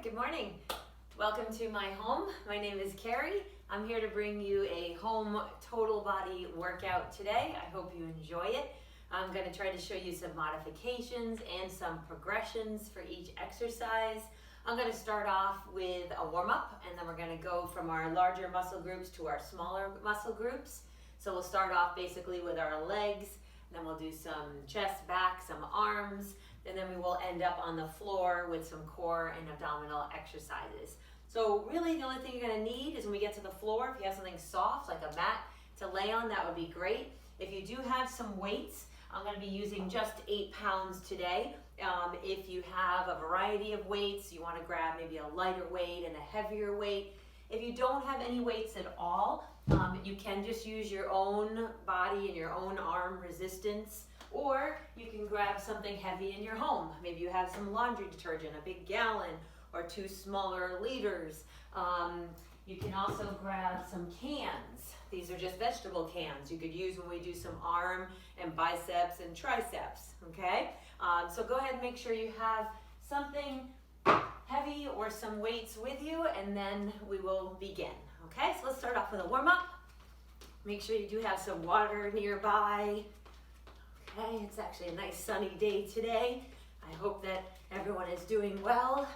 right, good morning. Welcome to my home. My name is Kerri. I'm here to bring you a home total body workout today. I hope you enjoy it. I'm going to try to show you some modifications and some progressions for each exercise. I'm going to start off with a warm-up, and then we're going to go from our larger muscle groups to our smaller muscle groups. So we'll start off basically with our legs, then we'll do some chest, back, some arms, and then we will end up on the floor with some core and abdominal exercises. So really the only thing you're going to need is when we get to the floor, if you have something soft like a mat to lay on, that would be great. If you do have some weights, I'm going to be using just 8 pounds today. If you have a variety of weights, you want to grab maybe a lighter weight and a heavier weight. If you don't have any weights at all, you can just use your own body and your own arm resistance, or you can grab something heavy in your home. Maybe you have some laundry detergent, a big gallon, or 2 smaller liters. You can also grab some cans. These are just vegetable cans you could use when we do some arm and biceps and triceps, okay? So go ahead and make sure you have something heavy or some weights with you, and then we will begin, okay? So let's start off with a warm-up. Make sure you do have some water nearby. Okay, it's actually a nice sunny day today. I hope that everyone is doing well.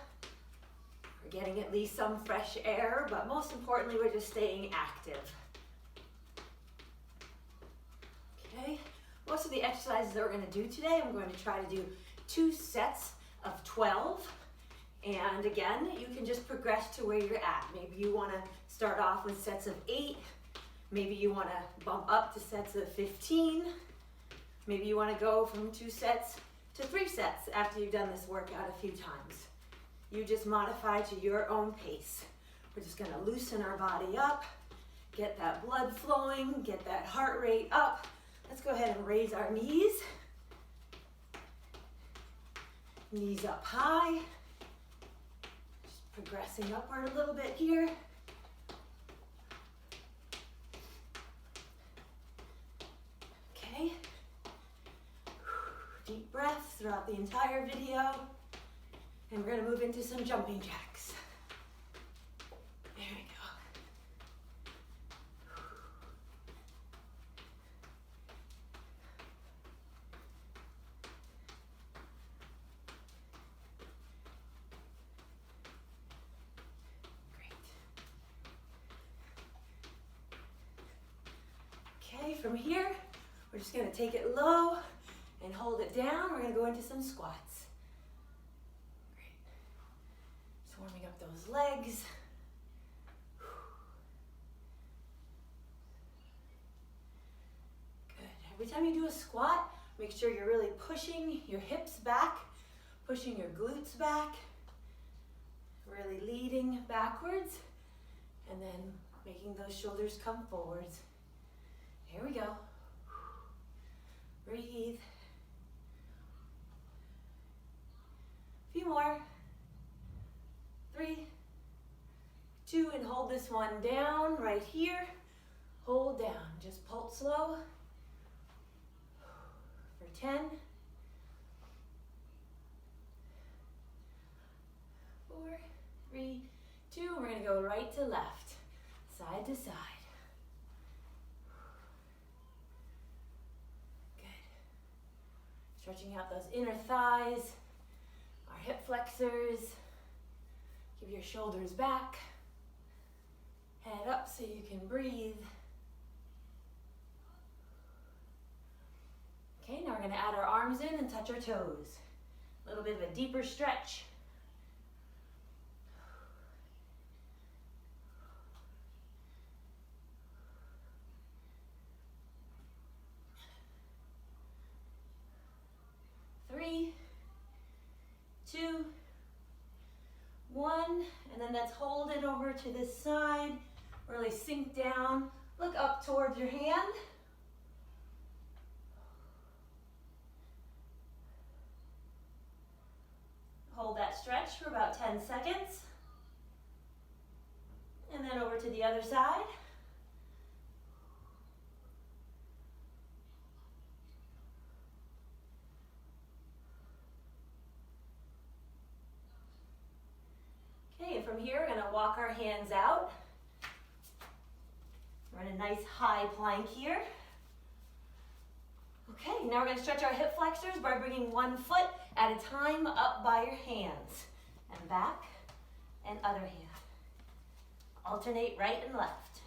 We're getting at least some fresh air, but most importantly, we're just staying active. Okay, most of the exercises that we're going to do today, I'm going to try to do 2 sets of 12. And again, you can just progress to where you're at. Maybe you want to start off with sets of 8. Maybe you want to bump up to sets of 15. Maybe you want to go from 2 sets to 3 sets after you've done this workout a few times. You just modify to your own pace. We're just going to loosen our body up, get that blood flowing, get that heart rate up. Let's go ahead and raise our knees. Knees up high. Just progressing upward a little bit here. Okay. Deep breaths throughout the entire video. And we're going to move into some jumping jacks. There we go. Great. Okay, from here, we're just going to take it low and hold it down. We're going to go into some squats. Great. Just warming up those legs. Good. Every time you do a squat, make sure you're really pushing your hips back, pushing your glutes back, really leading backwards, and then making those shoulders come forwards. Here we go. Breathe. A few more. 3, 2, and hold this one down right here. Hold down. Just pulse slow. For 10. 4, 3, 2. We're going to go right to left, side to side. Stretching out those inner thighs, our hip flexors. Give your shoulders back. Head up so you can breathe. Okay, now we're going to add our arms in and touch our toes. A little bit of a deeper stretch. Three, 2, 1, and then let's hold it over to this side. Really sink down. Look up towards your hand. Hold that stretch for about 10 seconds. And then over to the other side. from here, we're gonna walk our hands out. We're in a nice high plank here. Okay, now we're gonna stretch our hip flexors by bringing one foot at a time up by your hands. And back, and other hand. Alternate right and left.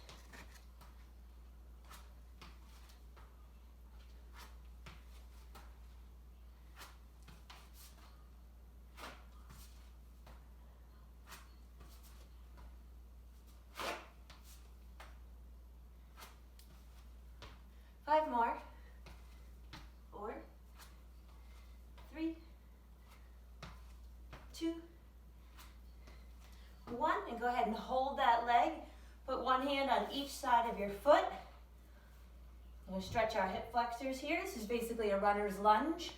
Five more. 4, 3, 2, 1, and go ahead and hold that leg. Put one hand on each side of your foot. I'm going to stretch our hip flexors here. This is basically a runner's lunge.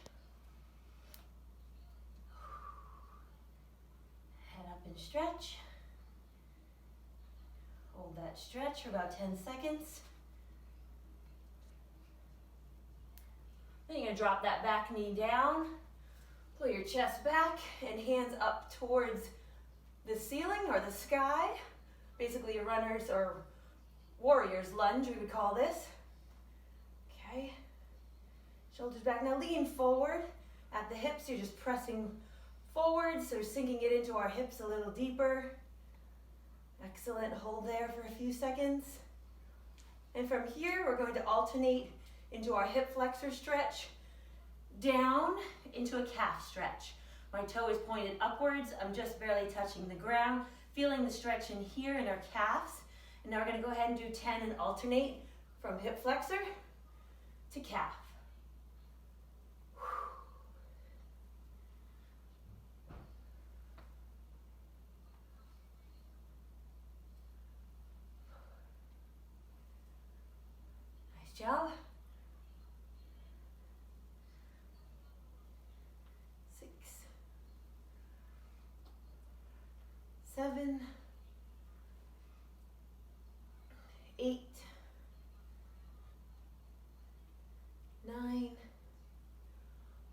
Head up and stretch. Hold that stretch for about 10 seconds. Then you're going to drop that back knee down. Pull your chest back and hands up towards the ceiling or the sky. Basically a runner's or warrior's lunge, we would call this. Okay. Shoulders back. Now lean forward at the hips. You're just pressing forward, so sinking it into our hips a little deeper. Excellent. Hold there for a few seconds. And from here, we're going to alternate into our hip flexor stretch, down into a calf stretch. My toe is pointed upwards. I'm just barely touching the ground, feeling the stretch in here in our calves. And now we're going to go ahead and do 10 and alternate from hip flexor to calf. Nice job. 6, 7, 8, 9,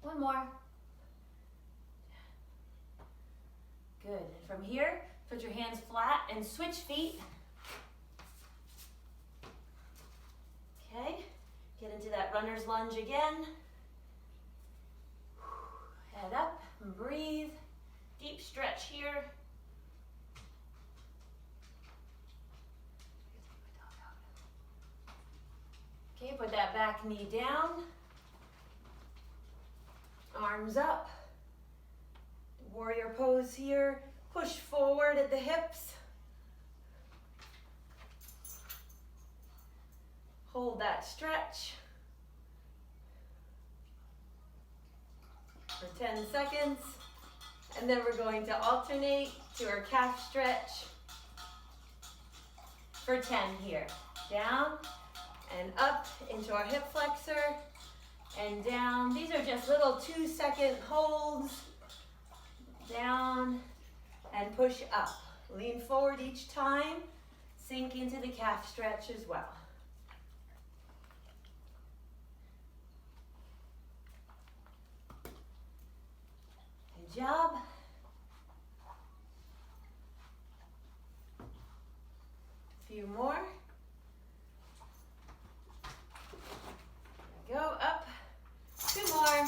one more. Good. And from here, put your hands flat and switch feet. Okay. Get into that runner's lunge again. Head up and breathe. Deep stretch here. Okay, put that back knee down. Arms up. Warrior pose here. Push forward at the hips. Hold that stretch for 10 seconds. And then we're going to alternate to our calf stretch for 10 here. Down and up into our hip flexor and down. These are just little 2-second holds. Down and push up. Lean forward each time. Sink into the calf stretch as well. Good job. A few more. There we go. Up. 2 more.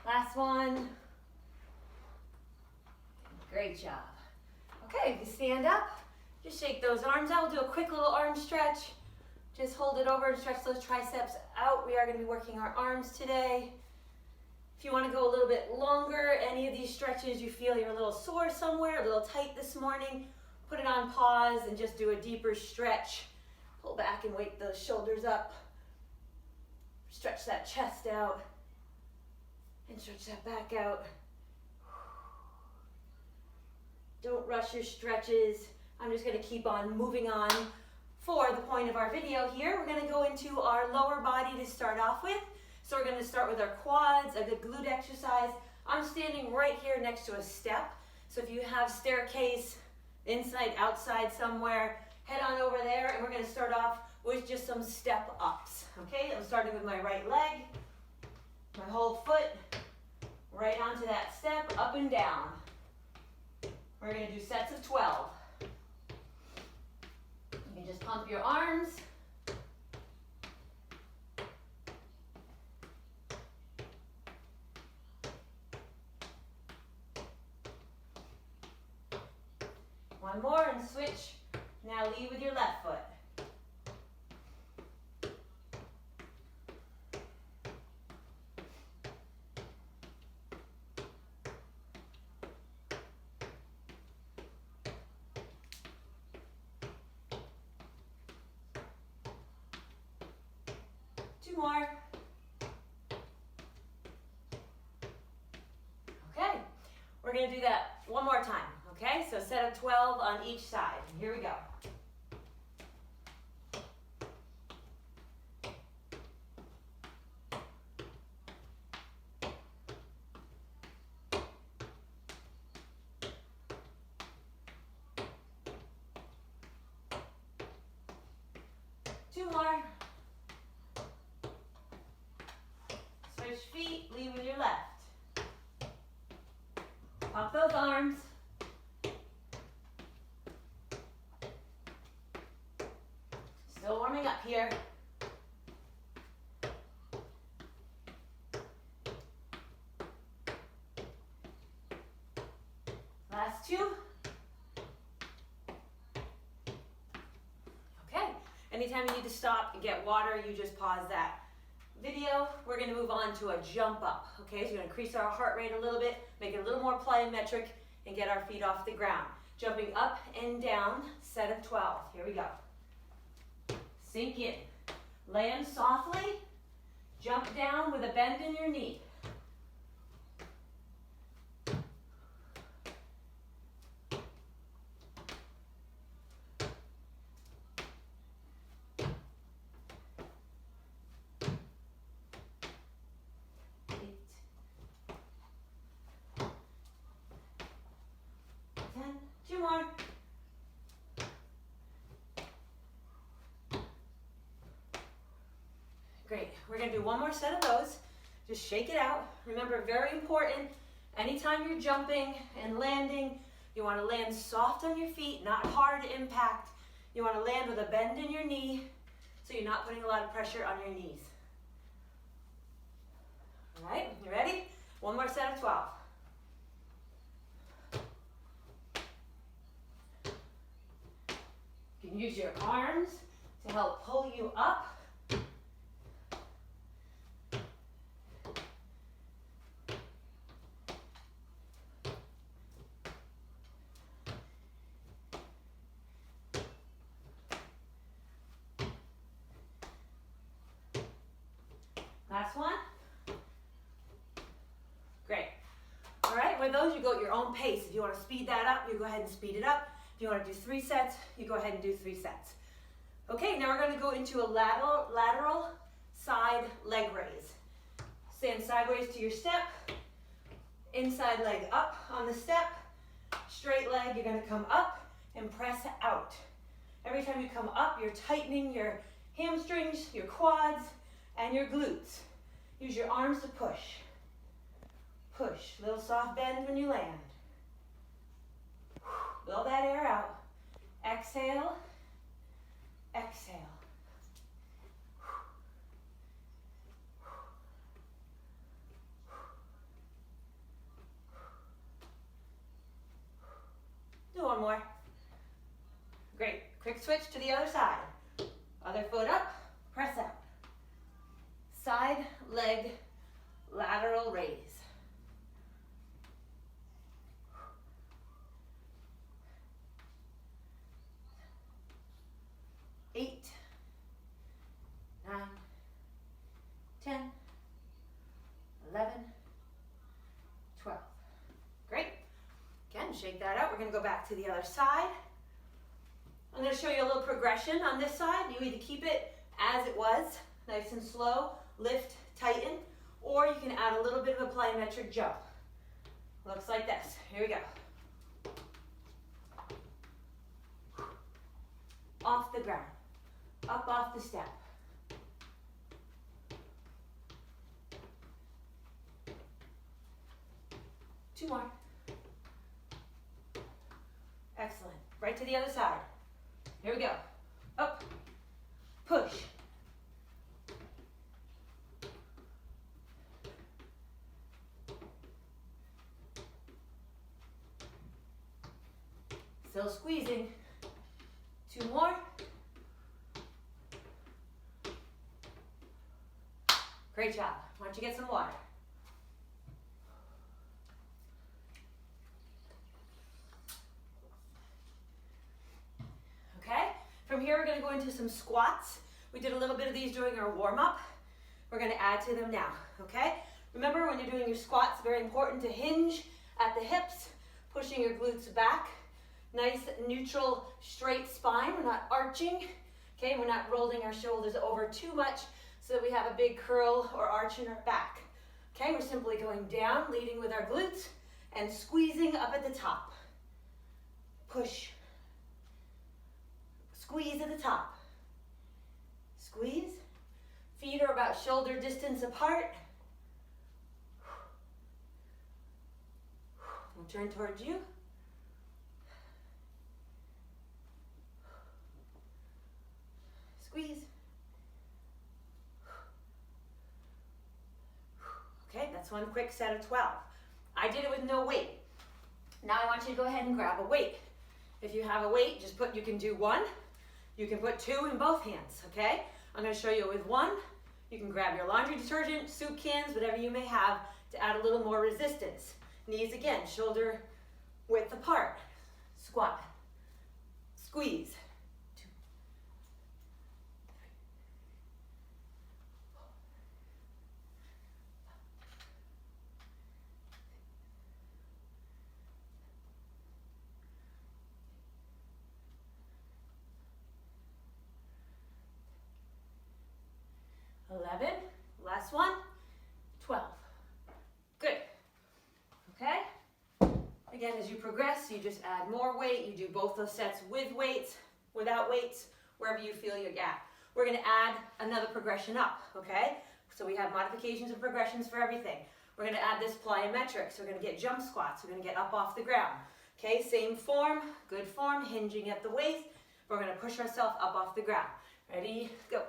Last one. Great job. Okay, you stand up. Just shake those arms out. We'll do a quick little arm stretch. Just hold it over and stretch those triceps out. We are going to be working our arms today. If you want to go a little bit longer, any of these stretches you feel you're a little sore somewhere, a little tight this morning, put it on pause and just do a deeper stretch. Pull back and wake those shoulders up. Stretch that chest out. And stretch that back out. Don't rush your stretches. I'm just going to keep on moving on. For the point of our video here, we're going to go into our lower body to start off with. So we're going to start with our quads, a good glute exercise. I'm standing right here next to a step. So if you have staircase inside, outside somewhere, head on over there and we're going to start off with just some step ups. Okay, I'm starting with my right leg, my whole foot, right down to that step, up and down. We're going to do sets of 12. You can just pump your arms. One more and switch. Now lead with your left foot. Two more. Okay, we're going to do that one more time. Okay, so set of 12 on each side. Here we go. Two more. Switch feet, lead with your left. Pop those arms. Still warming up here. Last two. Okay, anytime you need to stop and get water, you just pause that video. We're going to move on to a jump up. Okay, so we're going to increase our heart rate a little bit, make it a little more plyometric, and get our feet off the ground. Jumping up and down, set of 12. Here we go. Sink in. Land softly. Jump down with a bend in your knee. Two more. Great. We're going to do one more set of those. Just shake it out. Remember, very important, anytime you're jumping and landing, you want to land soft on your feet, not hard impact. You want to land with a bend in your knee so you're not putting a lot of pressure on your knees. All right, you ready? One more set of 12. You can use your arms to help pull you up. Last one. Great. All right, with those, you go at your own pace. If you want to speed that up, you go ahead and speed it up. If you want to do 3 sets, you go ahead and do 3 sets. Okay, now we're going to go into a lateral side leg raise. Stand sideways to your step. Inside leg up on the step. Straight leg, you're going to come up and press out. Every time you come up, you're tightening your hamstrings, your quads, and your glutes. Use your arms to push. Push. Little soft bend when you land. Blow that air out. Exhale. Exhale. Do one more. Great. Quick switch to the other side. Other foot up. Press out. Side leg lateral raise. Eight, 9, 10, 11, 12. Great. Again, shake that out. We're going to go back to the other side. I'm going to show you a little progression on this side. You either keep it as it was, nice and slow, lift, tighten, or you can add a little bit of a plyometric jump. Looks like this. Here we go. Off the ground. Up off the step. 2 more. Excellent. Right to the other side. Here we go. Up, push. Still squeezing. 2 more. Great job. Why don't you get some water? Okay, from here we're going to go into some squats. We did a little bit of these during our warm-up. We're going to add to them now, okay? Remember, when you're doing your squats, very important to hinge at the hips, pushing your glutes back. Nice, neutral, straight spine. We're not arching, okay? We're not rolling our shoulders over too much so that we have a big curl or arch in our back. Okay, we're simply going down, leading with our glutes, and squeezing up at the top. Push. Squeeze at the top. Squeeze. Feet are about shoulder distance apart. We'll turn towards you. Squeeze. Okay, that's one quick set of 12. I did it with no weight. Now I want you to go ahead and grab a weight. If you have a weight, just put, you can do 1. You can put 2 in both hands, okay? I'm going to show you with 1. You can grab your laundry detergent, soup cans, whatever you may have to add a little more resistance. Knees again, shoulder width apart. Squat. Squeeze. 2, 3, 11, last one, 12. Good. Okay? Again, as you progress, you just add more weight. You do both those sets with weights, without weights, wherever you feel you're at. We're going to add another progression up, okay? So we have modifications and progressions for everything. We're going to add this plyometric. So we're going to get jump squats. We're going to get up off the ground. Okay, same form, good form, hinging at the waist. We're going to push ourselves up off the ground. Ready? Go.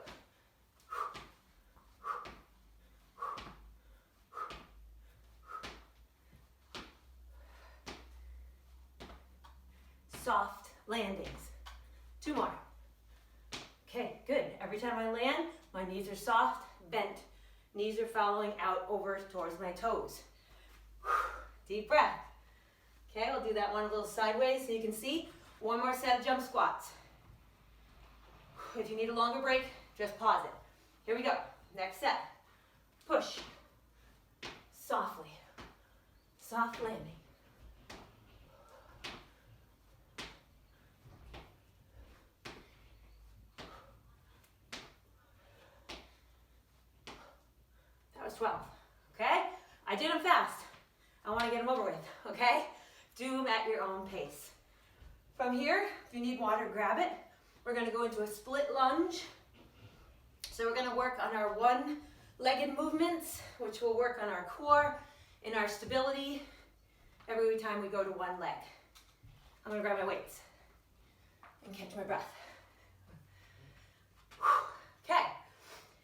Soft landings. 2 more. Okay, good. Every time I land, my knees are soft, bent. Knees are following out over towards my toes. Deep breath. Okay, we'll do that one a little sideways so you can see. 1 more set of jump squats. If you need a longer break, just pause it. Here we go. Next set. Push. Softly. Soft landing. That was 12, okay? I did them fast. I want to get them over with, okay? Do them at your own pace. From here, if you need water, grab it. We're going to go into a split lunge. So we're going to work on our one-legged movements, which will work on our core and our stability every time we go to one leg. I'm going to grab my weights and catch my breath. Okay,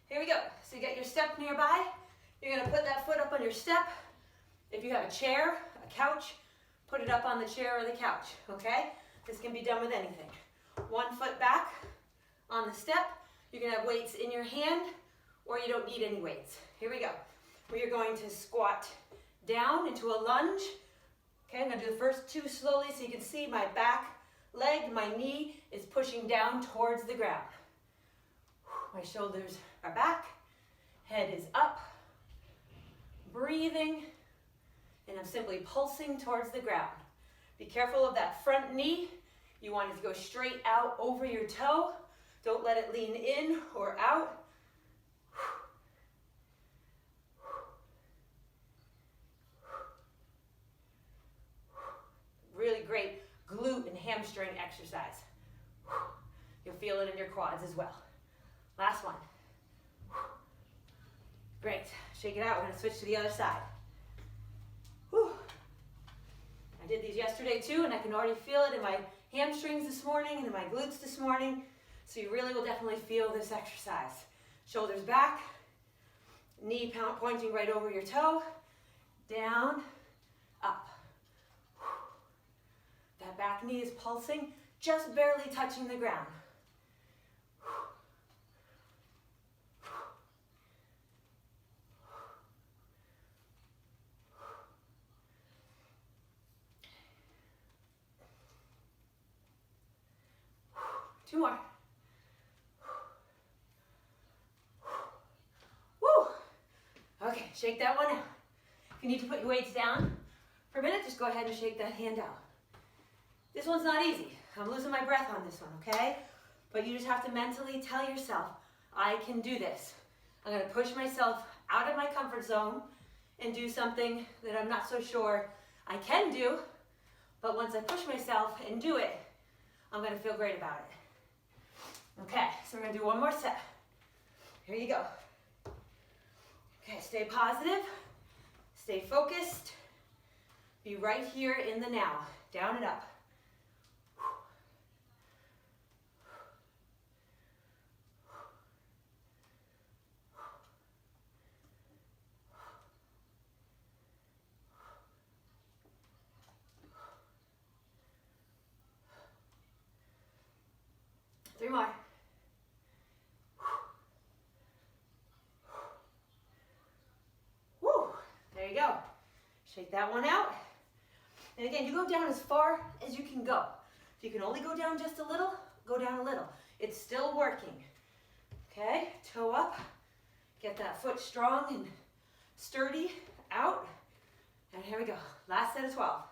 here we go. So you got your step nearby. You're going to put that foot up on your step. If you have a chair, a couch, put it up on the chair or the couch, okay? This can be done with anything. 1 foot back on the step. You can have weights in your hand, or you don't need any weights. Here we go. We are going to squat down into a lunge. Okay, I'm going to do the first 2 slowly so you can see my back leg, my knee is pushing down towards the ground. My shoulders are back, head is up, breathing, and I'm simply pulsing towards the ground. Be careful of that front knee. You want it to go straight out over your toe. Don't let it lean in or out. Really great glute and hamstring exercise. You'll feel it in your quads as well. Last one. Great. Shake it out. We're going to switch to the other side. Whew. did these yesterday too, and I can already feel it in my hamstrings this morning and in my glutes this morning. So you really will definitely feel this exercise. Shoulders back, knee pointing right over your toe, down, up. That back knee is pulsing, just barely touching the ground. 2 more. Woo! Okay, shake that one out. If you need to put your weights down for a minute, just go ahead and shake that hand out. This one's not easy. I'm losing my breath on this one, okay? But you just have to mentally tell yourself, I can do this. I'm gonna push myself out of my comfort zone and do something that I'm not so sure I can do, but once I push myself and do it, I'm gonna feel great about it. Okay, so we're gonna do one more set. Here you go. Okay, stay positive, stay focused, be right here in the now, down and up. 3 more. Woo, there you go. Shake that one out. And again, you go down as far as you can go. If you can only go down just a little, go down a little. It's still working. Okay, toe up. Get that foot strong and sturdy out. And here we go. Last set of 12.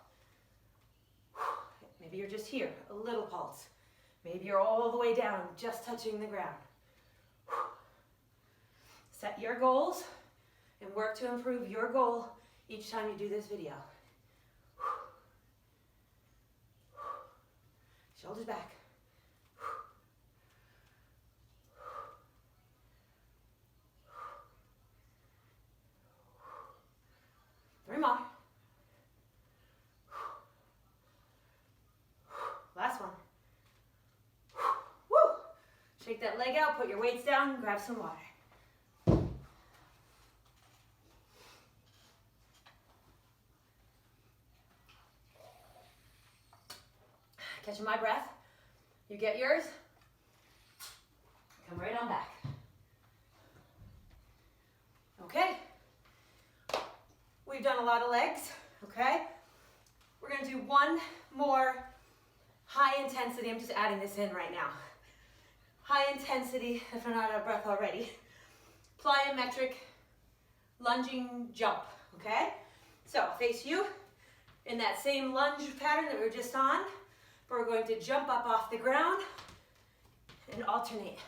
Maybe you're just here, a little pulse. Maybe you're all the way down, just touching the ground. Set your goals and work to improve your goal each time you do this video. Shoulders back. 3 more. Last one. Woo! Shake that leg out, put your weights down, grab some water. Catching my breath. You get yours. Come right on back. Okay. We've done a lot of legs, okay? We're gonna do one more high intensity. I'm just adding this in right now. High intensity, if I'm not out of breath already. Plyometric lunging jump, okay? So face you in that same lunge pattern that we were just on. We're going to jump up off the ground and alternate.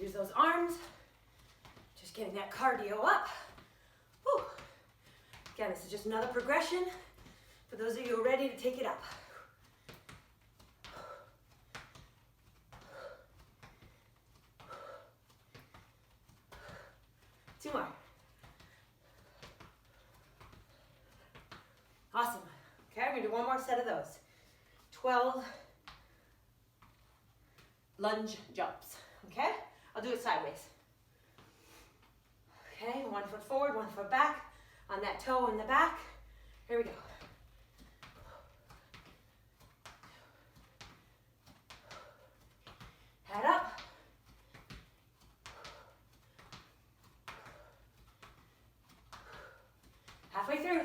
Use those arms. Just getting that cardio up. Whew. Again, this is just another progression for those of you who are ready to take it up. Two more. Awesome. Okay, we're gonna do one more set of those. 12 lunge jumps. Okay? I'll do it sideways. Okay, 1 foot forward, 1 foot back. On that toe in the back. Here we go. Head up. Halfway through.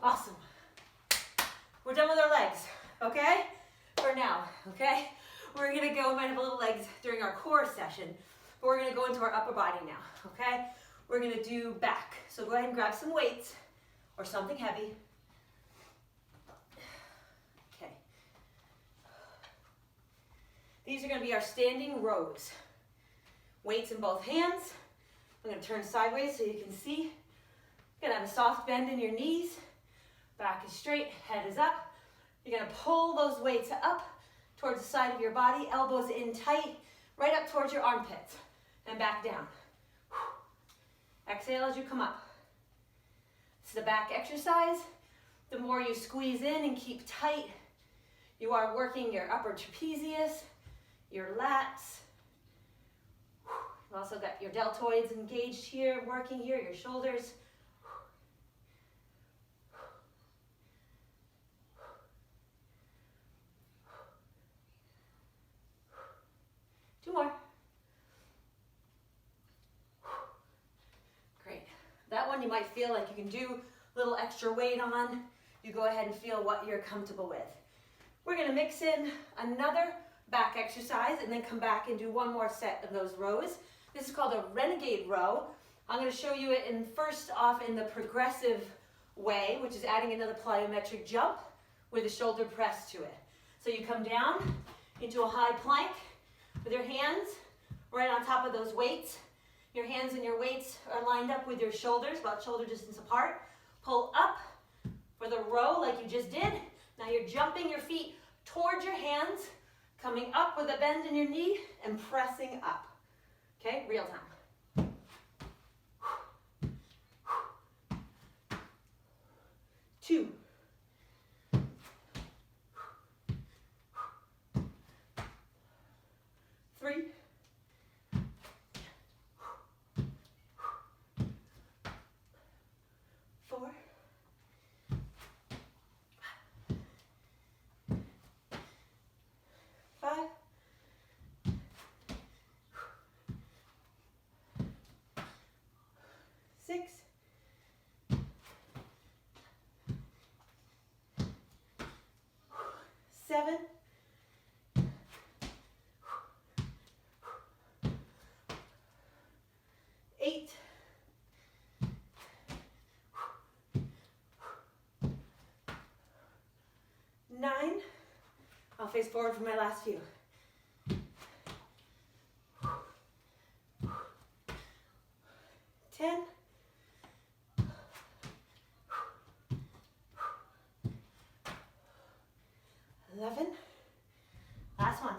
Awesome. We're done with our legs, okay? For now, okay? We're gonna go, we might have a little legs during our core session, but we're gonna go into our upper body now, okay? We're gonna do back. So go ahead and grab some weights or something heavy. Okay. These are gonna be our standing rows. Weights in both hands. I'm gonna turn sideways so you can see. You're gonna have a soft bend in your knees. Back is straight, head is up. You're gonna pull those weights up towards the side of your body, elbows in tight, right up towards your armpits, and back down. Exhale as you come up. It's the back exercise. The more you squeeze in and keep tight, you are working your upper trapezius, your lats. You've also got your deltoids engaged here, working here, your shoulders. Two more. Great. That one you might feel like you can do a little extra weight on. You go ahead and feel what you're comfortable with. We're going to mix in another back exercise and then come back and do one more set of those rows. This is called a renegade row. I'm going to show you it first off in the progressive way, which is adding another plyometric jump with a shoulder press to it. So you come down into a high plank with your hands right on top of those weights. Your hands and your weights are lined up with your shoulders, about shoulder distance apart. Pull up for the row like you just did. Now you're jumping your feet towards your hands, coming up with a bend in your knee and pressing up. Okay, real time. 2. 3. 4. 5. 6. 7. 8. 9. I'll face forward for my last few. 10. 11. Last one.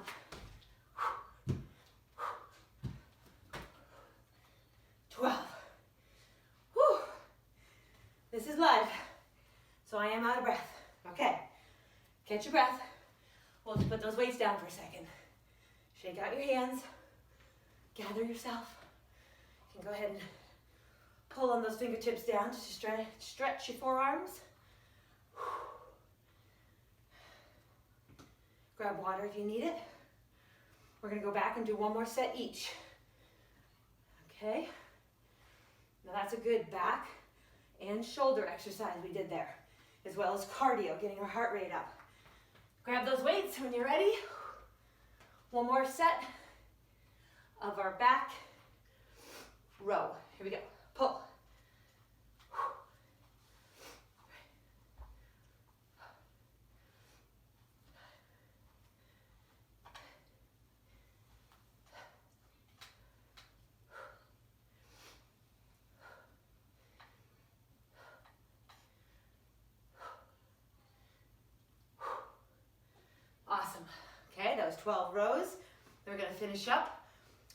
12. Whew. This is live, so I am out of breath. Okay, catch your breath. We'll just put those weights down for a second. Shake out your hands. Gather yourself. You can go ahead and pull on those fingertips down just to stretch your forearms. Grab water if you need it. We're going to go back and do one more set each. Okay. Now that's a good back and shoulder exercise we did there, as well as cardio, getting our heart rate up. Grab those weights when you're ready. One more set of our back row. Here we go. Pull. Awesome. Okay, that was 12 rows. We're going to finish up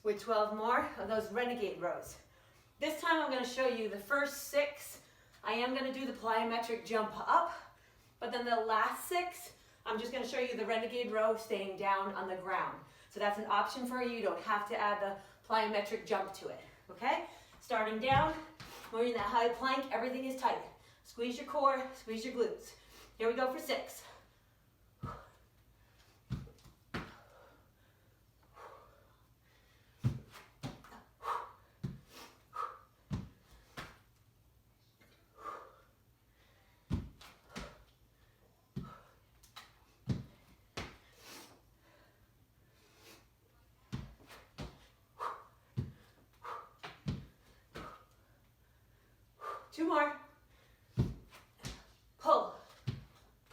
with 12 more of those renegade rows. This time I'm going to show you the first 6. I am going to do the plyometric jump up, but then the last 6, I'm just going to show you the renegade row staying down on the ground. So that's an option for you. You don't have to add the plyometric jump to it. Okay? Starting down, we're in that high plank. Everything is tight. Squeeze your core, squeeze your glutes. Here we go for 6. 2 more. Pull,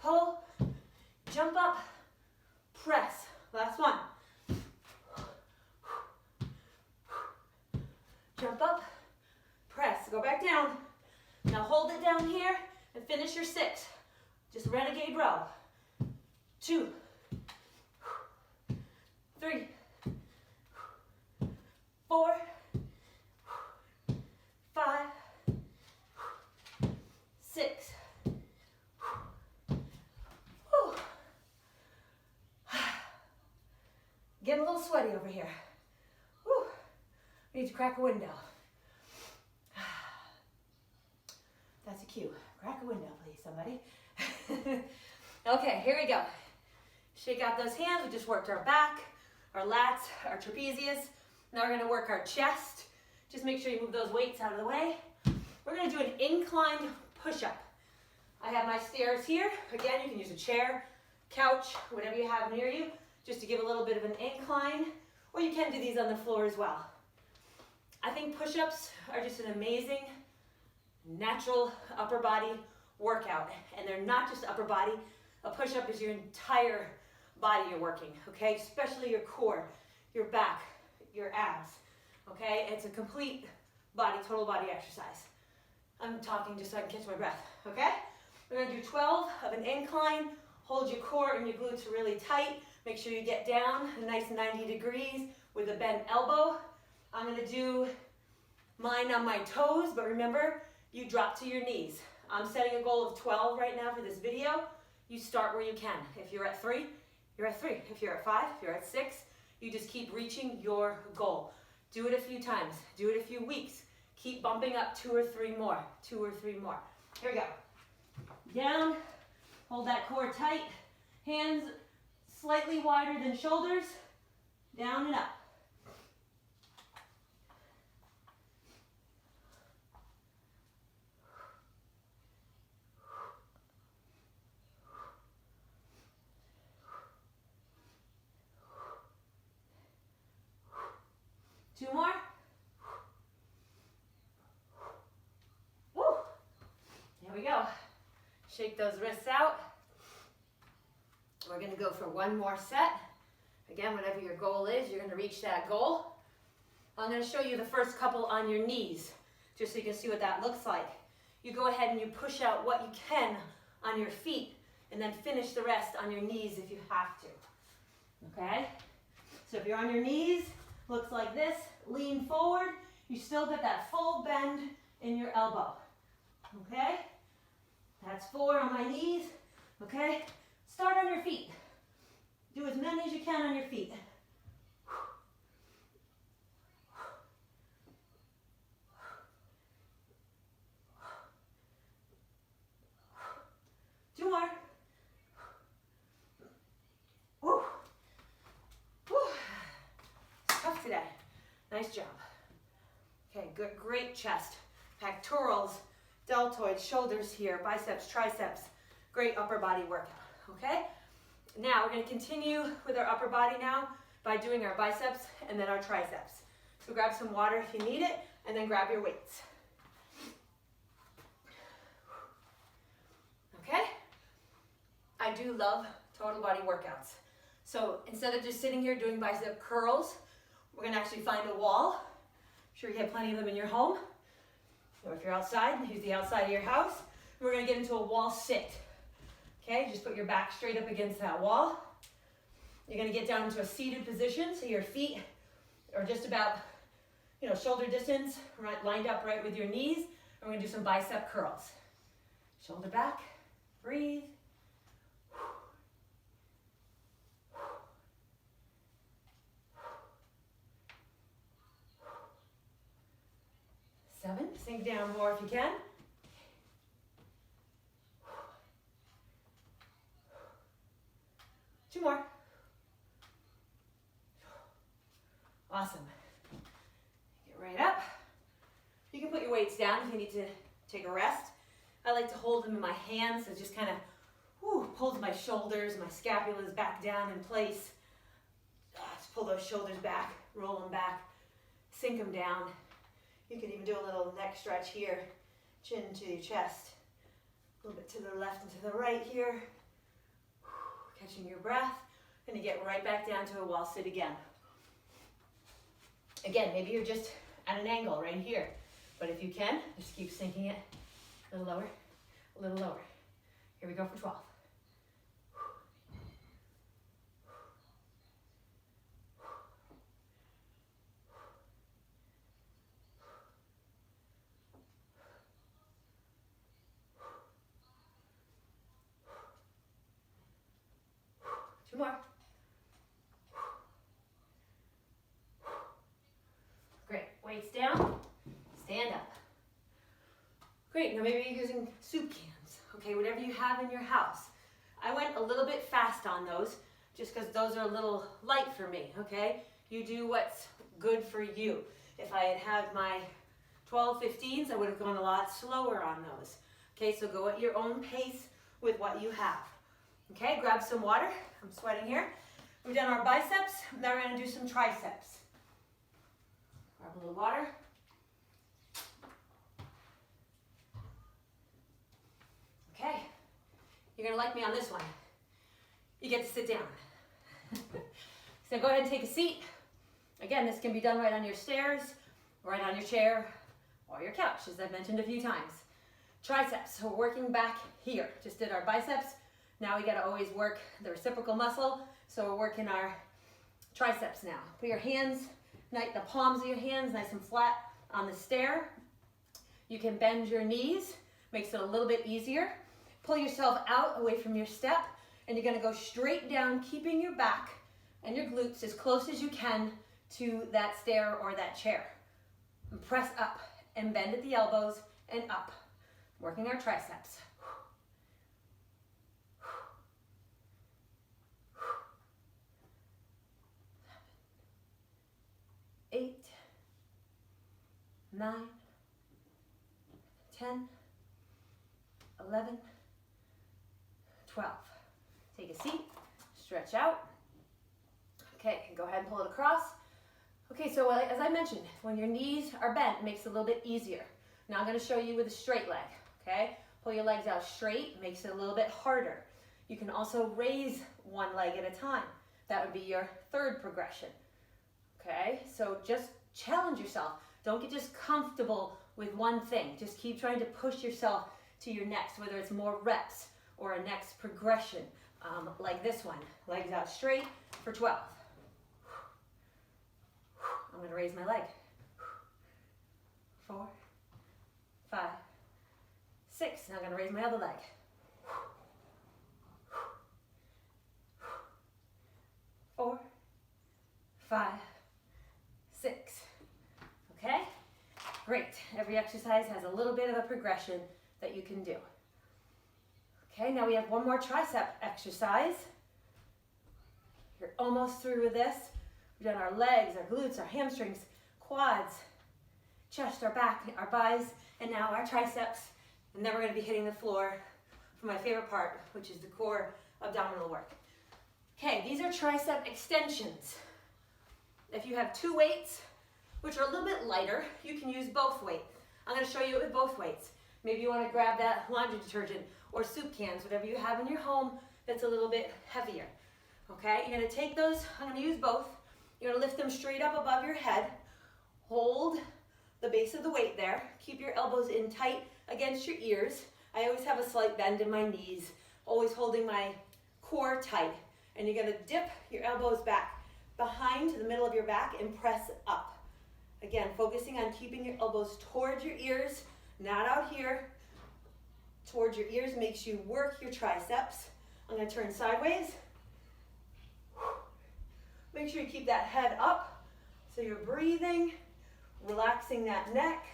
pull, jump up, press. Last one. Jump up, press. Go back down. Now hold it down here and finish your 6. Just renegade row. 2, 3, 4, 5, 6. Whew. Getting a little sweaty over here. Whew. We need to crack a window. That's a cue. Crack a window, please, somebody. Okay, here we go. Shake out those hands. We just worked our back, our lats, our trapezius. Now we're gonna work our chest. Just make sure you move those weights out of the way. We're gonna do an inclined push-up. I have my stairs here. Again, you can use a chair, couch, whatever you have near you, just to give a little bit of an incline, or you can do these on the floor as well. I think push-ups are just an amazing, natural upper body workout, and they're not just upper body. A push-up is your entire body you're working, okay? Especially your core, your back, your abs, okay? It's a complete body, total body exercise. I'm talking just so I can catch my breath, okay? We're gonna do 12 of an incline. Hold your core and your glutes really tight. Make sure you get down a nice 90 degrees with a bent elbow. I'm gonna do mine on my toes, but remember, you drop to your knees. I'm setting a goal of 12 right now for this video. You start where you can. If you're at 3, you're at 3. If you're at 5, if you're at 6, you just keep reaching your goal. Do it a few times. Do it a few weeks. Keep bumping up 2 or 3 more. 2 or 3 more. Here we go. Down. Hold that core tight. Hands slightly wider than shoulders. Down and up. Two more. Woo. There we go. Shake those wrists out. We're going to go for one more set. Again, whatever your goal is, you're going to reach that goal. I'm going to show you the first couple on your knees, just so you can see what that looks like. You go ahead and you push out what you can on your feet, and then finish the rest on your knees if you have to. Okay? So if you're on your knees, looks like this. Lean forward. You still get that full bend in your elbow. Okay? That's 4 on my knees. Okay? Start on your feet. Do as many as you can on your feet. Two more. Woo. Woo. Tough today. Nice job. Okay, good, great chest. Pectorals, deltoids, shoulders here, biceps, triceps. Great upper body workout, okay? Now we're gonna continue with our upper body now by doing our biceps and then our triceps. So grab some water if you need it, and then grab your weights. Okay? I do love total body workouts. So instead of just sitting here doing bicep curls, we're gonna actually find a wall. I'm sure you have plenty of them in your home. Or if you're outside, use the outside of your house. We're gonna get into a wall sit. Okay, just put your back straight up against that wall. You're gonna get down into a seated position, so your feet are just about, shoulder distance, right, lined up right with your knees. And we're gonna do some bicep curls. Shoulder back, breathe. 7, sink down more if you can. 2 more. Awesome. Get right up. You can put your weights down if you need to take a rest. I like to hold them in my hands. It just kind of pulls my shoulders, my scapulas back down in place. Just pull those shoulders back, roll them back, sink them down. You can even do a little neck stretch here, chin to your chest. A little bit to the left and to the right here. Catching your breath. Gonna get right back down to a wall sit again. Again, maybe you're just at an angle right here. But if you can, just keep sinking it a little lower, a little lower. Here we go for 12. 2 more. Great, weights down, stand up. Great, now maybe you're using soup cans, okay, whatever you have in your house. I went a little bit fast on those, just because those are a little light for me, okay? You do what's good for you. If I had had my 12, 15s, I would have gone a lot slower on those. Okay, so go at your own pace with what you have. Okay, grab some water. I'm sweating here. We've done our biceps, now we're gonna do some triceps. Grab a little water. Okay, you're gonna like me on this one. You get to sit down. So go ahead and take a seat. Again, this can be done right on your stairs, right on your chair, or your couch, as I've mentioned a few times. Triceps, so we're working back here. Just did our biceps. Now we gotta always work the reciprocal muscle, so we're working our triceps now. Put your hands, the palms of your hands nice and flat on the stair. You can bend your knees, makes it a little bit easier. Pull yourself out away from your step, and you're gonna go straight down, keeping your back and your glutes as close as you can to that stair or that chair. And press up and bend at the elbows and up, working our triceps. 8, 9, 10, 11, 12. Take a seat, stretch out. Okay, go ahead and pull it across. Okay, so as I mentioned, when your knees are bent, it makes it a little bit easier. Now I'm going to show you with a straight leg, okay? Pull your legs out straight, makes it a little bit harder. You can also raise one leg at a time. That would be your third progression, okay? So just challenge yourself. Don't get just comfortable with one thing. Just keep trying to push yourself to your next, whether it's more reps or a next progression, like this one. Legs out straight for 12. I'm going to raise my leg. 4, 5, 6. Now I'm going to raise my other leg. 4, 5, 6. Okay? Great. Every exercise has a little bit of a progression that you can do. Okay, now we have one more tricep exercise. You're almost through with this. We've done our legs, our glutes, our hamstrings, quads, chest, our back, our buys, and now our triceps. And then we're going to be hitting the floor for my favorite part, which is the core abdominal work. Okay, these are tricep extensions. If you have 2 weights, which are a little bit lighter, you can use both weights. I'm going to show you it with both weights. Maybe you want to grab that laundry detergent or soup cans, whatever you have in your home that's a little bit heavier. Okay, you're going to take those, I'm going to use both. You're going to lift them straight up above your head. Hold the base of the weight there. Keep your elbows in tight against your ears. I always have a slight bend in my knees, always holding my core tight. And you're going to dip your elbows back behind to the middle of your back and press up. Again, focusing on keeping your elbows towards your ears, not out here. Towards your ears makes you work your triceps. I'm going to turn sideways. Make sure you keep that head up so you're breathing, relaxing that neck.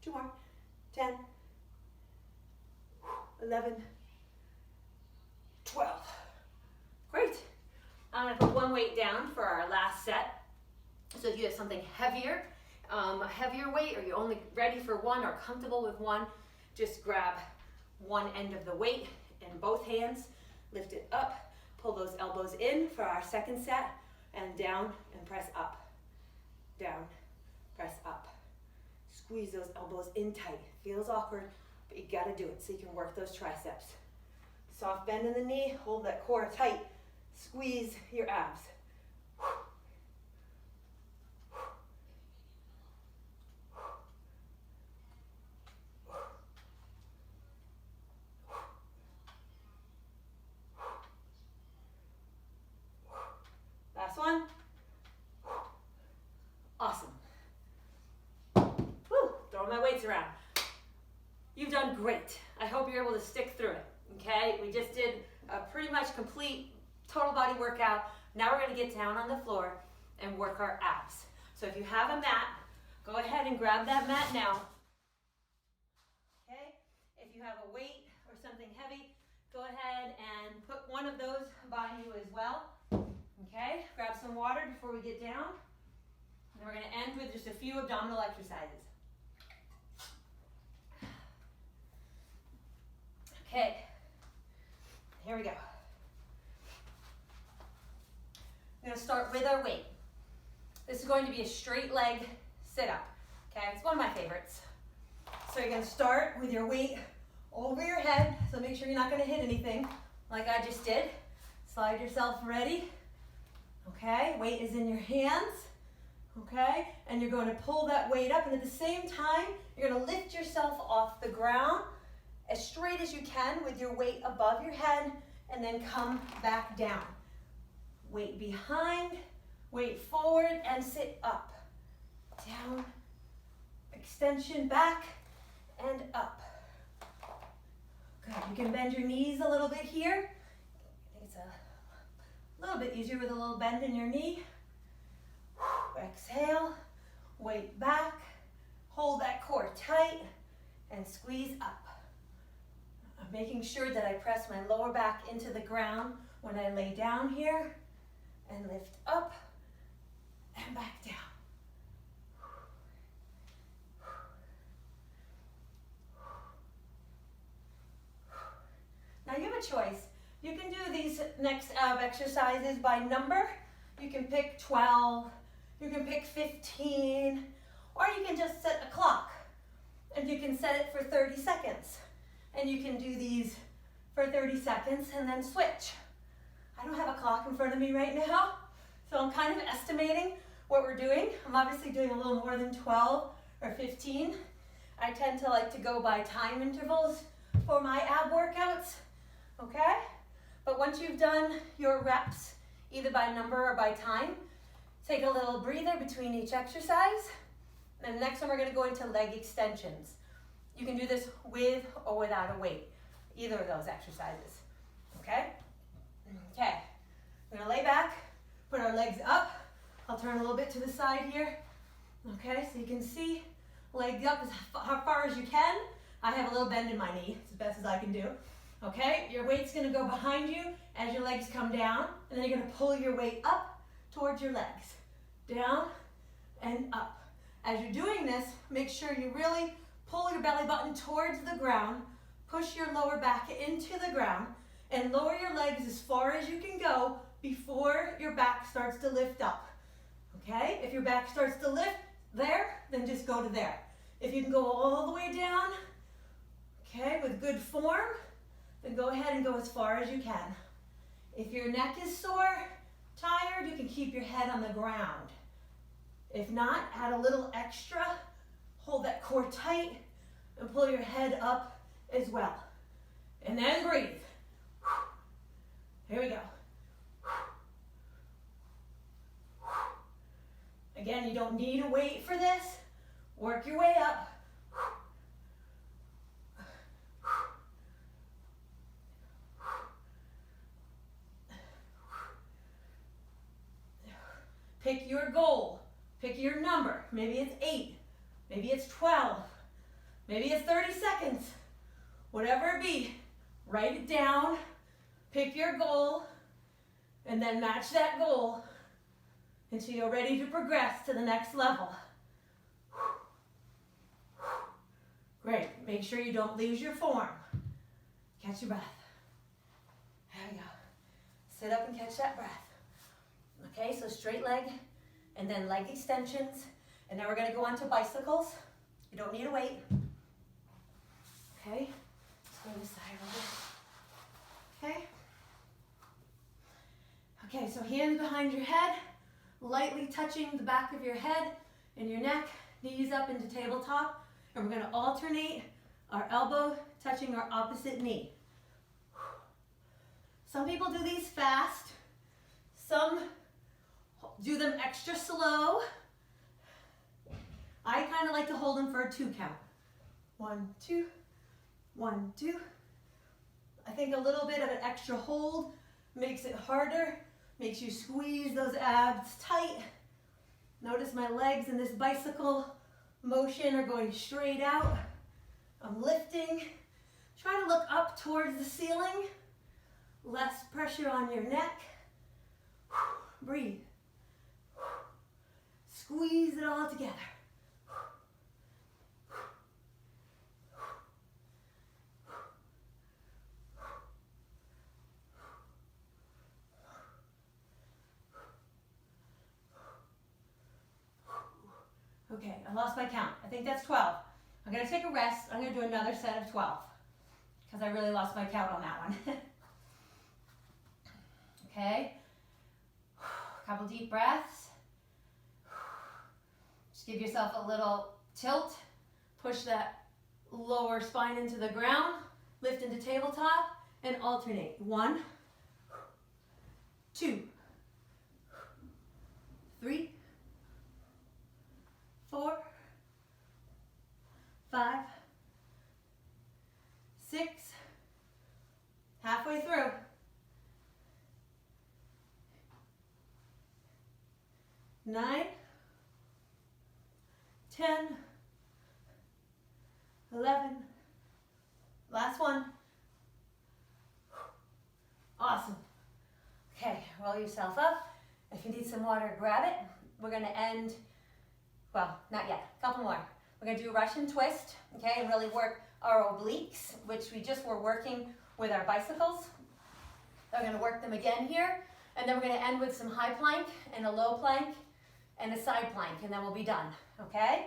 Two more. 10, 11, 12. Great. I'm going to put one weight down for our last set. So if you have something heavier, a heavier weight, or you're only ready for one or comfortable with one, just grab one end of the weight in both hands, lift it up, pull those elbows in for our second set, and down and press up. Down, press up. Squeeze those elbows in tight. Feels awkward, but you gotta do it so you can work those triceps. Soft bend in the knee, hold that core tight, squeeze your abs. Last one. Awesome. my weights around. You've done great. I hope you're able to stick through it, okay? We just did a pretty much complete total body workout. Now we're gonna get down on the floor and work our abs. So if you have a mat, go ahead and grab that mat now. Okay? If you have a weight or something heavy, go ahead and put one of those by you as well. Okay? Grab some water before we get down. And we're gonna end with just a few abdominal exercises. Okay, here we go. I'm gonna start with our weight. This is going to be a straight leg sit-up, okay? It's one of my favorites. So you're gonna start with your weight over your head, so make sure you're not gonna hit anything like I just did. Slide yourself ready, okay? Weight is in your hands, okay? And you're going to pull that weight up, and at the same time, you're gonna lift yourself off the ground as straight as you can with your weight above your head, and then come back down. Weight behind, weight forward, and sit up. Down, extension back, and up. Good, you can bend your knees a little bit here. I think it's a little bit easier with a little bend in your knee. Exhale, weight back, hold that core tight, and squeeze up. I'm making sure that I press my lower back into the ground when I lay down here, and lift up and back down. Now you have a choice. You can do these next ab exercises by number. You can pick 12, you can pick 15, or you can just set a clock and you can set it for 30 seconds. And you can do these for 30 seconds and then switch. I don't have a clock in front of me right now, so I'm kind of estimating what we're doing. I'm obviously doing a little more than 12 or 15. I tend to like to go by time intervals for my ab workouts, okay? But once you've done your reps, either by number or by time, take a little breather between each exercise. And the next one we're gonna go into leg extensions. You can do this with or without a weight, either of those exercises, okay? Okay, we're gonna lay back, put our legs up. I'll turn a little bit to the side here, okay? So you can see, legs up as far as you can. I have a little bend in my knee, it's as best as I can do. Okay, your weight's gonna go behind you as your legs come down, and then you're gonna pull your weight up towards your legs. Down and up. As you're doing this, make sure you really pull your belly button towards the ground, push your lower back into the ground, and lower your legs as far as you can go before your back starts to lift up. Okay, if your back starts to lift there, then just go to there. If you can go all the way down, okay, with good form, then go ahead and go as far as you can. If your neck is sore, tired, you can keep your head on the ground. If not, add a little extra, hold that core tight, and pull your head up as well. And then breathe. Here we go. Again, you don't need a weight for this. Work your way up. Pick your goal. Pick your number. Maybe it's 8. Maybe it's 12. Maybe it's 30 seconds. Whatever it be, write it down. Pick your goal. And then match that goal until you're ready to progress to the next level. Great. Make sure you don't lose your form. Catch your breath. There we go. Sit up and catch that breath. Okay, so straight leg, and then leg extensions. And now we're gonna go on to bicycles. You don't need a weight. Okay, let's go this side a little bit. Okay. Okay, so hands behind your head, lightly touching the back of your head and your neck, knees up into tabletop. And we're gonna alternate our elbow touching our opposite knee. Some people do these fast. Some do them extra slow. I kind of like to hold them for a 2 count. 1, 2, 1, 2. I think a little bit of an extra hold makes it harder, makes you squeeze those abs tight. Notice my legs in this bicycle motion are going straight out. I'm lifting. Try to look up towards the ceiling. Less pressure on your neck. Breathe. Squeeze it all together. Okay, I lost my count. I think that's 12. I'm going to take a rest. I'm going to do another set of 12 because I really lost my count on that one. Okay, a couple deep breaths. Just give yourself a little tilt. Push that lower spine into the ground. Lift into tabletop and alternate. 1, 2, 3, 4, 5, 6, halfway through. 9, 10, 11, last one. Awesome. Okay, roll yourself up. If you need some water, grab it. We're going to end, well, not yet, a couple more. We're going to do a Russian twist, okay, and really work our obliques, which we just were working with our bicycles. We're going to work them again here, and then we're going to end with some high plank and a low plank and a side plank, and then we'll be done, okay?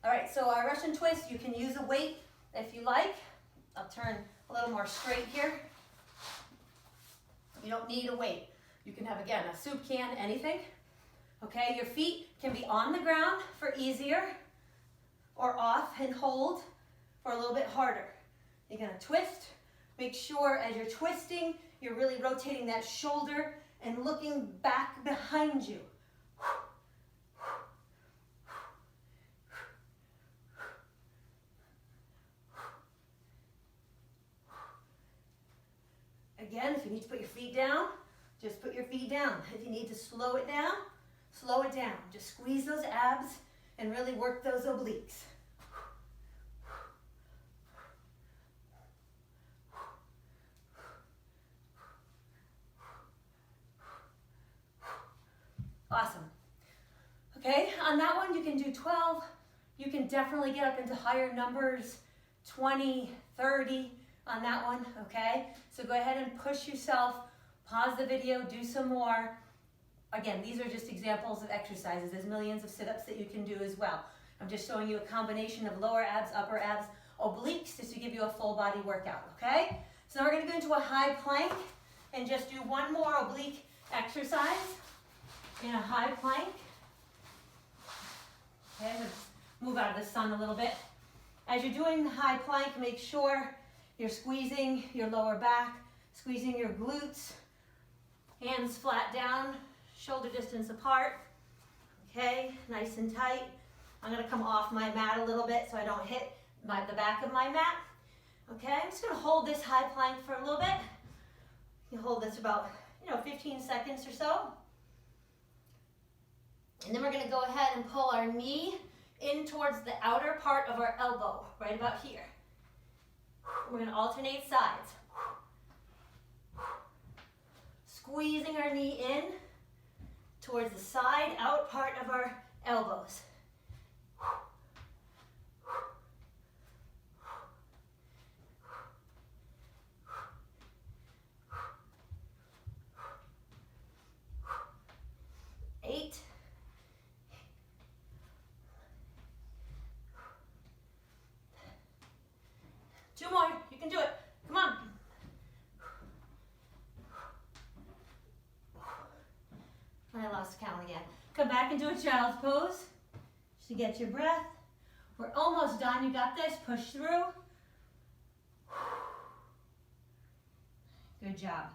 All right, so our Russian twist, you can use a weight if you like. I'll turn a little more straight here. You don't need a weight. You can have, again, a soup can, anything. Okay, your feet can be on the ground for easier, or off and hold for a little bit harder. You're gonna twist. Make sure as you're twisting, you're really rotating that shoulder and looking back behind you. Again, if you need to put your feet down, just put your feet down. If you need to slow it down, slow it down. Just squeeze those abs and really work those obliques. Awesome. Okay, on that one you can do 12. You can definitely get up into higher numbers, 20, 30 on that one, okay? So go ahead and push yourself, pause the video, do some more. Again, these are just examples of exercises. There's millions of sit-ups that you can do as well. I'm just showing you a combination of lower abs, upper abs, obliques, just to give you a full body workout, okay? So now we're gonna go into a high plank and just do one more oblique exercise in a high plank. Okay, let's move out of the sun a little bit. As you're doing the high plank, make sure you're squeezing your lower back, squeezing your glutes, hands flat down, shoulder distance apart. Okay, nice and tight. I'm gonna come off my mat a little bit so I don't hit the back of my mat. Okay, I'm just gonna hold this high plank for a little bit. You hold this about, 15 seconds or so. And then we're gonna go ahead and pull our knee in towards the outer part of our elbow, right about here. We're gonna alternate sides. Squeezing our knee in towards the side out part of our elbows. Eight. 2 more, you can do it, come on. I lost count again. Come back into a child's pose, just to get your breath. We're almost done, you got this, push through. Good job.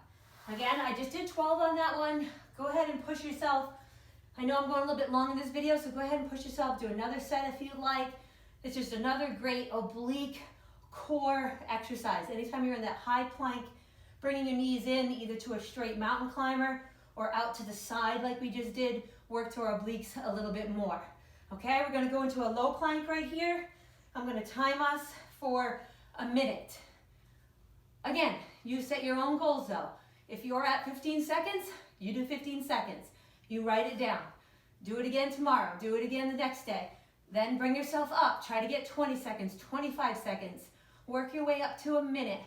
Again, I just did 12 on that one. Go ahead and push yourself I know I'm going a little bit long in this video, so go ahead and push yourself. Do another set if you like. It's just another great oblique core exercise. Anytime you're in that high plank, bringing your knees in either to a straight mountain climber or out to the side like we just did, work to our obliques a little bit more. Okay, we're gonna go into a low plank right here. I'm gonna time us for a minute. Again, you set your own goals though. If you're at 15 seconds, you do 15 seconds. You write it down. Do it again tomorrow. Do it again the next day. Then bring yourself up. Try to get 20 seconds, 25 seconds. Work your way up to a minute.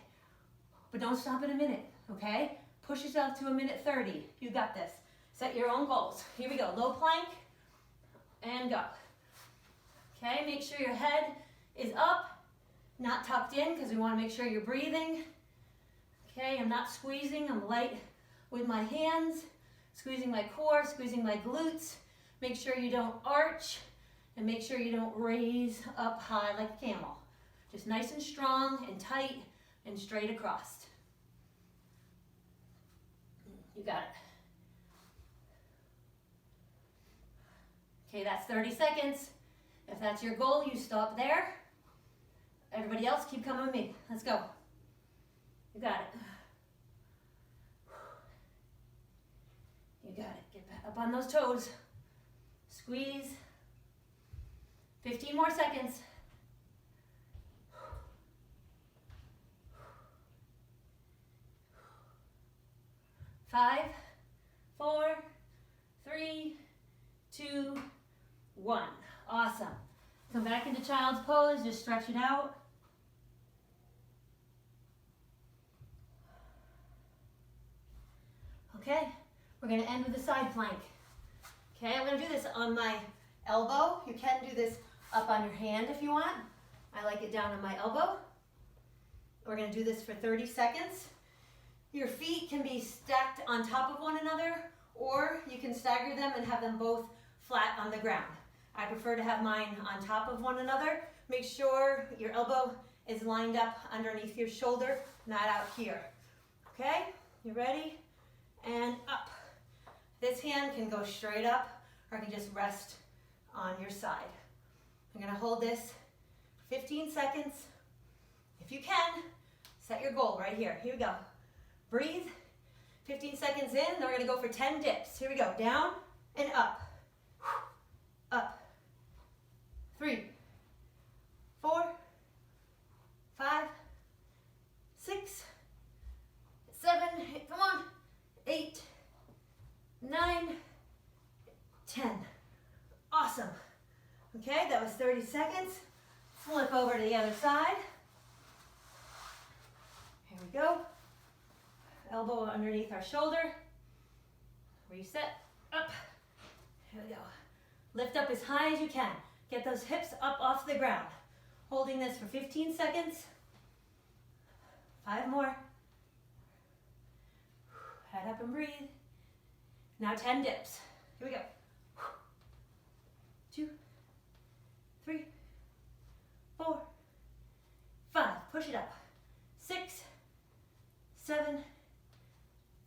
But don't stop at a minute, okay? Push yourself to a minute 30. You got this. Set your own goals. Here we go. Low plank and go. Okay, make sure your head is up, not tucked in, because we want to make sure you're breathing. Okay, I'm not squeezing. I'm light with my hands. Squeezing my core, squeezing my glutes. Make sure you don't arch and make sure you don't raise up high like a camel. Just nice and strong and tight and straight across. You got it. Okay, that's 30 seconds. If that's your goal, you stop there. Everybody else, keep coming with me. Let's go. You got it. You got it. Get back up on those toes. Squeeze. 15 more seconds. 5, 4, 3, 2, 1. Awesome. Come back into child's pose. Just stretch it out. Okay. We're going to end with a side plank. Okay, I'm going to do this on my elbow. You can do this up on your hand if you want. I like it down on my elbow. We're going to do this for 30 seconds. Your feet can be stacked on top of one another, or you can stagger them and have them both flat on the ground. I prefer to have mine on top of one another. Make sure your elbow is lined up underneath your shoulder, not out here. Okay, you ready? And up. This hand can go straight up or it can just rest on your side. I'm going to hold this for 15 seconds. If you can, set your goal right here. Here we go. Breathe. 15 seconds in, then we're going to go for 10 dips. Here we go. Down and up. Up. 3, 4, 5, 6, 7, come on, 8, 9, 10. Awesome. Okay, that was 30 seconds. Flip over to the other side. Here we go. Elbow underneath our shoulder. Reset. Up. Here we go. Lift up as high as you can. Get those hips up off the ground. Holding this for 15 seconds. 5 more. Head up and breathe. Now 10 dips. Here we go. 2, 3, 4, 5. Push it up. 6, 7,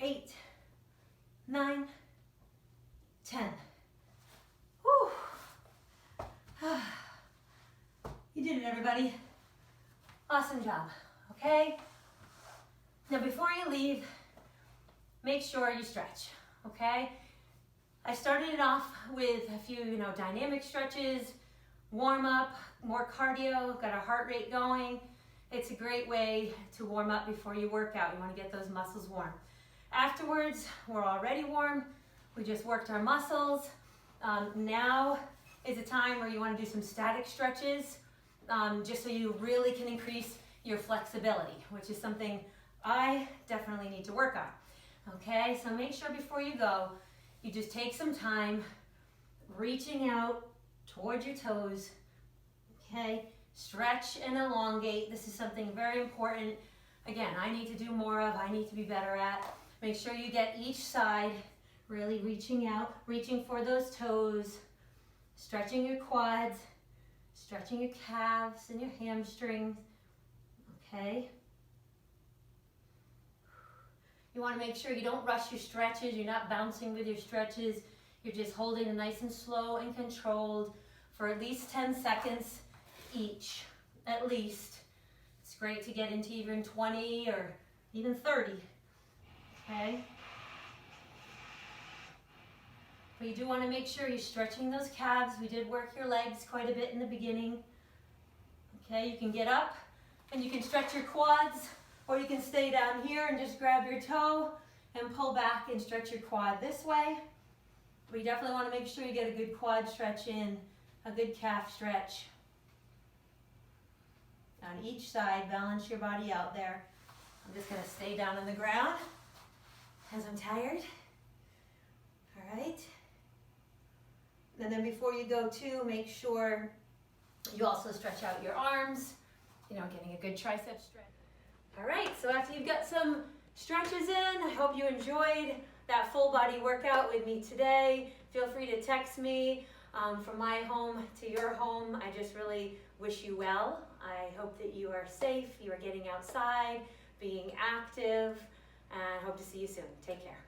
8, 9, 10. Whew. You did it, everybody. Awesome job. Okay? Now before you leave, make sure you stretch. Okay? I started it off with a few, dynamic stretches, warm up, more cardio, got our heart rate going. It's a great way to warm up before you work out. You want to get those muscles warm. Afterwards, we're already warm. We just worked our muscles. Now is a time where you want to do some static stretches, just so you really can increase your flexibility, which is something I definitely need to work on. Okay, so make sure before you go, you just take some time reaching out towards your toes. Okay, stretch and elongate. This is something very important. Again, I need to do more of, I need to be better at. Make sure you get each side really reaching out, reaching for those toes, stretching your quads, stretching your calves and your hamstrings. Okay. You want to make sure you don't rush your stretches. You're not bouncing with your stretches. You're just holding it nice and slow and controlled for at least 10 seconds each, at least. It's great to get into even 20 or even 30, okay? But you do want to make sure you're stretching those calves. We did work your legs quite a bit in the beginning. Okay, you can get up and you can stretch your quads, or you can stay down here and just grab your toe and pull back and stretch your quad this way. But you definitely want to make sure you get a good quad stretch in, a good calf stretch. On each side, balance your body out there. I'm just going to stay down on the ground as I'm tired. All right. And then before you go too, make sure you also stretch out your arms, getting a good tricep stretch. All right, so after you've got some stretches in, I hope you enjoyed that full body workout with me today. Feel free to text me from my home to your home. I just really wish you well. I hope that you are safe, you are getting outside, being active, and I hope to see you soon. Take care.